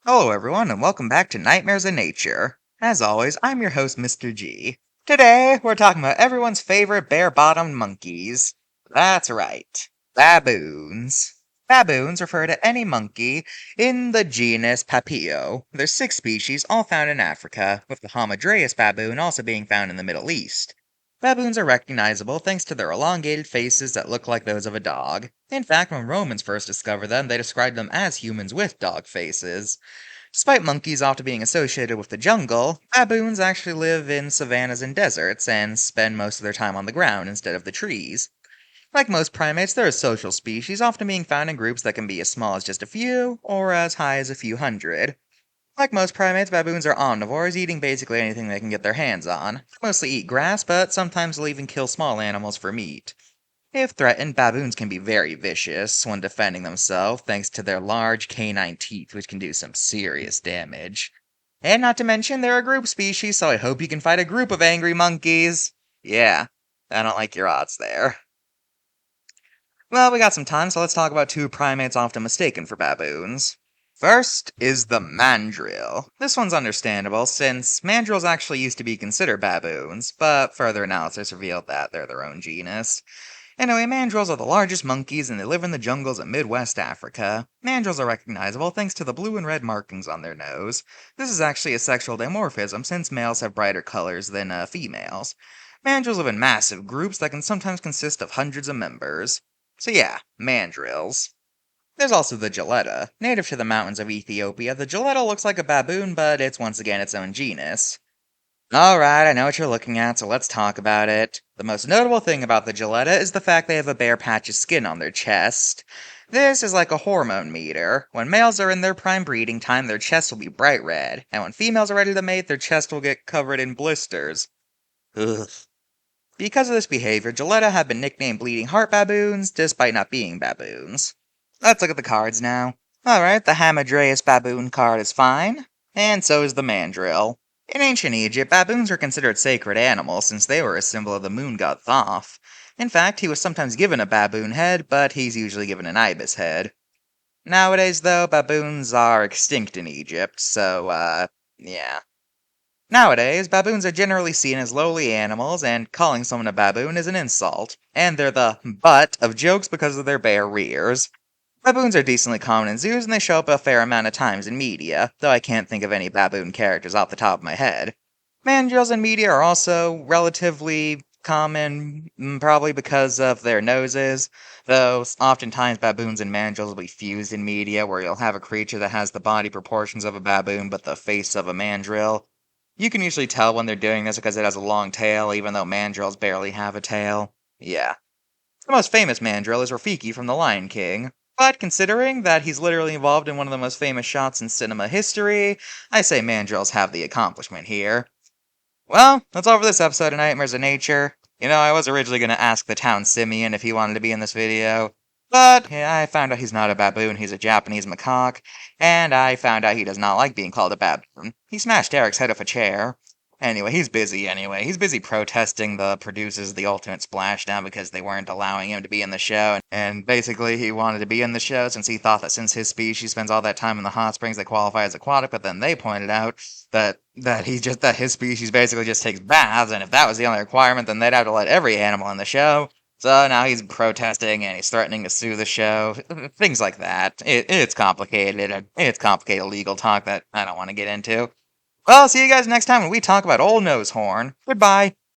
Hello, everyone, and welcome back to Nightmares in Nature. As always, I'm your host, Mr. G. Today, we're talking about everyone's favorite bare-bottomed monkeys. That's right, baboons. Baboons refer to any monkey in the genus Papilio. There's 6 species, all found in Africa, with the Hamadryas baboon also being found in the Middle East. Baboons are recognizable thanks to their elongated faces that look like those of a dog. In fact, when Romans first discovered them, they described them as humans with dog faces. Despite monkeys often being associated with the jungle, baboons actually live in savannas and deserts and spend most of their time on the ground instead of the trees. Like most primates, they're a social species, often being found in groups that can be as small as just a few or as high as a few hundred. Like most primates, baboons are omnivores, eating basically anything they can get their hands on. They mostly eat grass, but sometimes they'll even kill small animals for meat. If threatened, baboons can be very vicious when defending themselves thanks to their large canine teeth, which can do some serious damage. And not to mention, they're a group species, so I hope you can fight a group of angry monkeys. Yeah, I don't like your odds there. Well, we got some time, so let's talk about 2 primates often mistaken for baboons. First is the mandrill. This one's understandable, since mandrills actually used to be considered baboons, but further analysis revealed that they're their own genus. Anyway, mandrills are the largest monkeys and they live in the jungles of Midwest Africa. Mandrills are recognizable thanks to the blue and red markings on their nose. This is actually a sexual dimorphism since males have brighter colors than females. Mandrills live in massive groups that can sometimes consist of hundreds of members. So yeah, mandrills. There's also the geletta. Native to the mountains of Ethiopia, the geletta looks like a baboon, but it's once again its own genus. Alright, I know what you're looking at, so let's talk about it. The most notable thing about the geletta is the fact they have a bare patch of skin on their chest. This is like a hormone meter. When males are in their prime breeding time, their chest will be bright red, and when females are ready to mate, their chest will get covered in blisters. Ugh. Because of this behavior, geletta have been nicknamed bleeding heart baboons, despite not being baboons. Let's look at the cards now. Alright, the Hamadryas baboon card is fine, and so is the mandrill. In ancient Egypt, baboons were considered sacred animals since they were a symbol of the moon god Thoth. In fact, he was sometimes given a baboon head, but he's usually given an ibis head. Nowadays, though, baboons are extinct in Egypt, so, yeah. Nowadays, baboons are generally seen as lowly animals, and calling someone a baboon is an insult, and they're the butt of jokes because of their bare rears. Baboons are decently common in zoos and they show up a fair amount of times in media, though I can't think of any baboon characters off the top of my head. Mandrills in media are also relatively common, probably because of their noses, though oftentimes baboons and mandrills will be fused in media where you'll have a creature that has the body proportions of a baboon but the face of a mandrill. You can usually tell when they're doing this because it has a long tail, even though mandrills barely have a tail. Yeah. The most famous mandrill is Rafiki from The Lion King. But considering that he's literally involved in one of the most famous shots in cinema history, I say mandrills have the accomplishment here. Well, that's all for this episode of Nightmares of Nature. You know, I was originally going to ask the town simian if he wanted to be in this video, but yeah, I found out he's not a baboon, he's a Japanese macaque, and I found out he does not like being called a baboon. He smashed Eric's head off a chair. Anyway, he's busy anyway. He's busy protesting the producers of The Ultimate Splashdown because they weren't allowing him to be in the show. And basically, he wanted to be in the show since he thought that since his species spends all that time in the hot springs, they qualify as aquatic. But then they pointed out that his species basically just takes baths, and if that was the only requirement, then they'd have to let every animal in the show. So now he's protesting and he's threatening to sue the show. Things like that. It's complicated. It's complicated legal talk that I don't want to get into. Well, see you guys next time when we talk about Old Nosehorn. Goodbye.